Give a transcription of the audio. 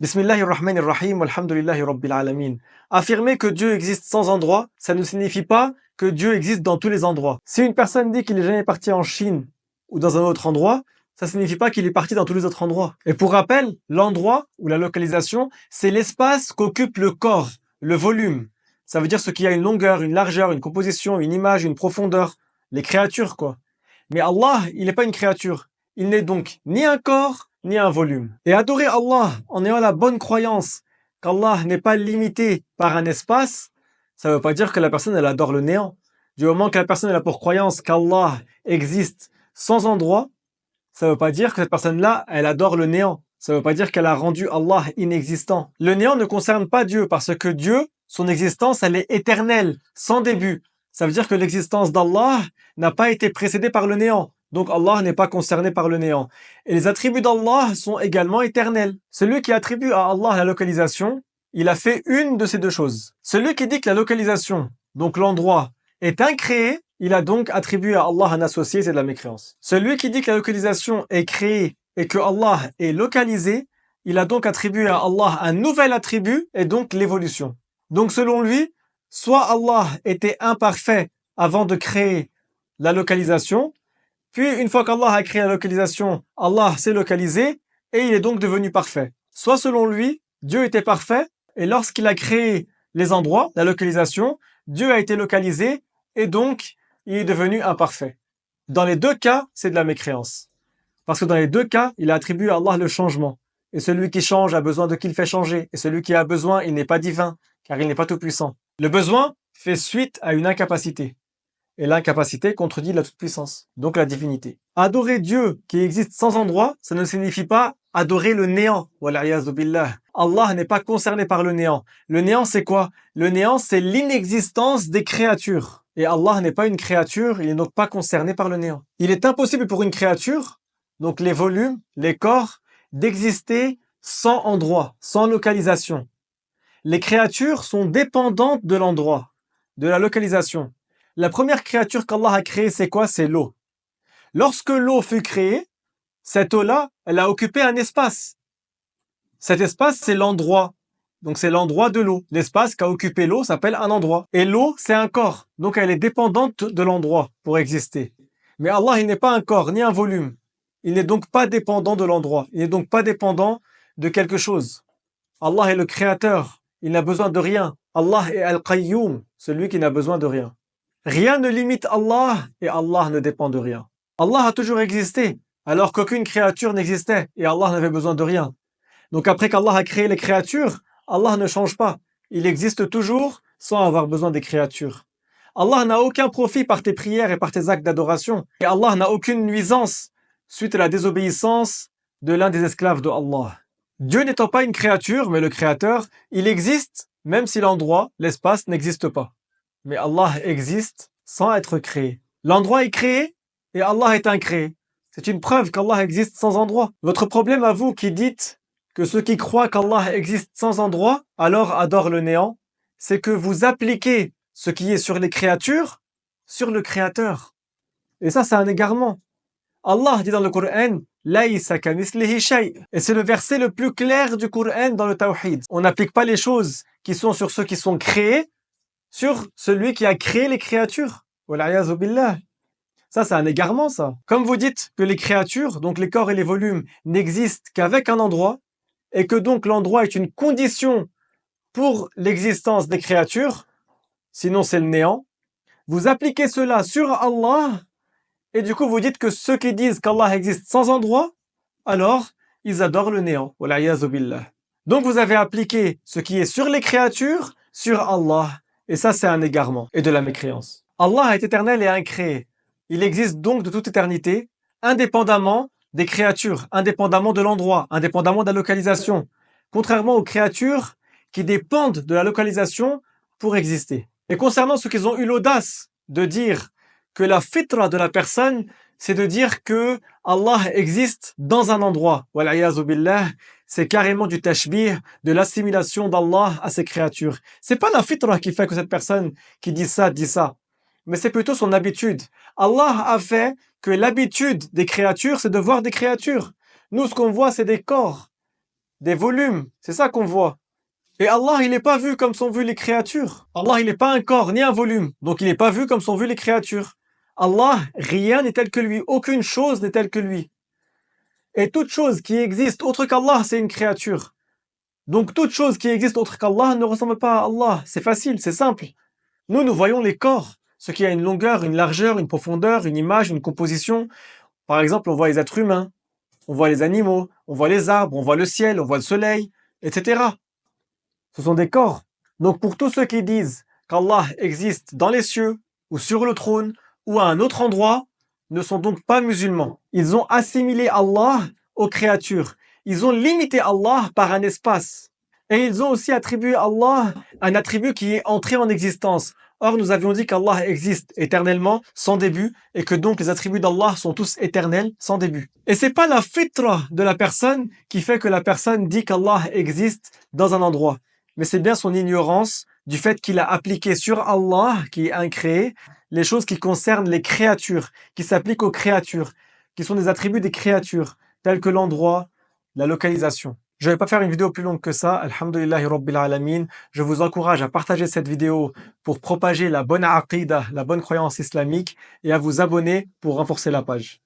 Bismillahirrahmanirrahim, walhamdulillahi rabbil alamin. Affirmer que Dieu existe sans endroit, ça ne signifie pas que Dieu existe dans tous les endroits. Si une personne dit qu'il est jamais parti en Chine ou dans un autre endroit, ça signifie pas qu'il est parti dans tous les autres endroits. Et pour rappel, l'endroit ou la localisation, c'est l'espace qu'occupe le corps, le volume. Ça veut dire ce qui a une longueur, une largeur, une composition, une image, une profondeur. Les créatures, quoi. Mais Allah, il n'est pas une créature. Il n'est donc ni un corps, ni un volume. Et adorer Allah en ayant la bonne croyance qu'Allah n'est pas limité par un espace, ça ne veut pas dire que la personne elle adore le néant. Du moment que la personne elle a pour croyance qu'Allah existe sans endroit, ça ne veut pas dire que cette personne-là, elle adore le néant. Ça ne veut pas dire qu'elle a rendu Allah inexistant. Le néant ne concerne pas Dieu parce que Dieu, son existence, elle est éternelle, sans début. Ça veut dire que l'existence d'Allah n'a pas été précédée par le néant. Donc Allah n'est pas concerné par le néant. Et les attributs d'Allah sont également éternels. Celui qui attribue à Allah la localisation, il a fait une de ces deux choses. Celui qui dit que la localisation, donc l'endroit, est incréé, il a donc attribué à Allah un associé, c'est de la mécréance. Celui qui dit que la localisation est créée et que Allah est localisé, il a donc attribué à Allah un nouvel attribut et donc l'évolution. Donc selon lui, soit Allah était imparfait avant de créer la localisation, puis une fois qu'Allah a créé la localisation, Allah s'est localisé et il est donc devenu parfait. Soit selon lui, Dieu était parfait et lorsqu'il a créé les endroits, la localisation, Dieu a été localisé et donc il est devenu imparfait. Dans les deux cas, c'est de la mécréance. Parce que dans les deux cas, il a attribué à Allah le changement. Et celui qui change a besoin de qui le fait changer. Et celui qui a besoin, il n'est pas divin, car il n'est pas tout-puissant. Le besoin fait suite à une incapacité. Et l'incapacité contredit la toute-puissance, donc la divinité. Adorer Dieu qui existe sans endroit, ça ne signifie pas adorer le néant. Wal'iyadhu billah. Allah n'est pas concerné par le néant. Le néant, c'est quoi? Le néant, c'est l'inexistence des créatures. Et Allah n'est pas une créature, il n'est donc pas concerné par le néant. Il est impossible pour une créature, donc les volumes, les corps, d'exister sans endroit, sans localisation. Les créatures sont dépendantes de l'endroit, de la localisation. La première créature qu'Allah a créée, c'est quoi? C'est l'eau. Lorsque l'eau fut créée, cette eau-là, elle a occupé un espace. Cet espace, c'est l'endroit. Donc c'est l'endroit de l'eau. L'espace qu'a occupé l'eau s'appelle un endroit. Et l'eau, c'est un corps. Donc elle est dépendante de l'endroit pour exister. Mais Allah, il n'est pas un corps, ni un volume. Il n'est donc pas dépendant de l'endroit. Il n'est donc pas dépendant de quelque chose. Allah est le créateur. Il n'a besoin de rien. Allah est Al-Qayyum, celui qui n'a besoin de rien. Rien ne limite Allah et Allah ne dépend de rien. Allah a toujours existé, alors qu'aucune créature n'existait et Allah n'avait besoin de rien. Donc après qu'Allah a créé les créatures, Allah ne change pas. Il existe toujours sans avoir besoin des créatures. Allah n'a aucun profit par tes prières et par tes actes d'adoration. Et Allah n'a aucune nuisance suite à la désobéissance de l'un des esclaves de Allah. Dieu n'étant pas une créature, mais le créateur, il existe même si l'endroit, l'espace n'existe pas. Mais Allah existe sans être créé. L'endroit est créé et Allah est incréé. C'est une preuve qu'Allah existe sans endroit. Votre problème à vous qui dites que ceux qui croient qu'Allah existe sans endroit, alors adorent le néant, c'est que vous appliquez ce qui est sur les créatures sur le Créateur. Et ça, c'est un égarement. Allah dit dans le Coran, Laïsa kamislihi shay. Et c'est le verset le plus clair du Coran dans le Tawhid. On n'applique pas les choses qui sont sur ceux qui sont créés sur celui qui a créé les créatures. Wal'iyadhu billah. Ça, c'est un égarement, ça. Comme vous dites que les créatures, donc les corps et les volumes, n'existent qu'avec un endroit, et que donc l'endroit est une condition pour l'existence des créatures, sinon c'est le néant, vous appliquez cela sur Allah, et du coup vous dites que ceux qui disent qu'Allah existe sans endroit, alors ils adorent le néant. Wal'iyadhu billah. Donc vous avez appliqué ce qui est sur les créatures, sur Allah. Et ça, c'est un égarement et de la mécréance. Allah est éternel et incréé. Il existe donc de toute éternité, indépendamment des créatures, indépendamment de l'endroit, indépendamment de la localisation, contrairement aux créatures qui dépendent de la localisation pour exister. Et concernant ceux qui ont eu l'audace de dire que la fitra de la personne, c'est de dire que Allah existe dans un endroit. Wal'iyadhu billah. C'est carrément du tashbih, de l'assimilation d'Allah à ses créatures. C'est pas la fitra qui fait que cette personne qui dit ça, mais c'est plutôt son habitude. Allah a fait que l'habitude des créatures, c'est de voir des créatures. Nous, ce qu'on voit, c'est des corps. des volumes. C'est ça qu'on voit. Et Allah, il n'est pas vu comme sont vues les créatures. Allah, il n'est pas un corps ni un volume. Donc, il n'est pas vu comme sont vues les créatures. Allah, rien n'est tel que lui. Aucune chose n'est telle que lui. Et toute chose qui existe autre qu'Allah, c'est une créature. Donc, toute chose qui existe autre qu'Allah ne ressemble pas à Allah. C'est facile, c'est simple. Nous voyons les corps. Ce qui a une longueur, une largeur, une profondeur, une image, une composition. Par exemple, on voit les êtres humains. On voit les animaux. On voit les arbres. On voit le ciel. On voit le soleil, etc. Ce sont des corps. Donc pour tous ceux qui disent qu'Allah existe dans les cieux, ou sur le trône, ou à un autre endroit, ne sont donc pas musulmans. Ils ont assimilé Allah aux créatures. Ils ont limité Allah par un espace. Et ils ont aussi attribué à Allah un attribut qui est entré en existence. Or, nous avions dit qu'Allah existe éternellement, sans début, et que donc les attributs d'Allah sont tous éternels, sans début. Et c'est pas la fitra de la personne qui fait que la personne dit qu'Allah existe dans un endroit. Mais c'est bien son ignorance du fait qu'il a appliqué sur Allah, qui est incréé, les choses qui concernent les créatures, qui s'appliquent aux créatures, qui sont des attributs des créatures, tels que l'endroit, la localisation. Je ne vais pas faire une vidéo plus longue que ça, alhamdulillahi rabbil alamin. Je vous encourage à partager cette vidéo pour propager la bonne aqidah, la bonne croyance islamique, et à vous abonner pour renforcer la page.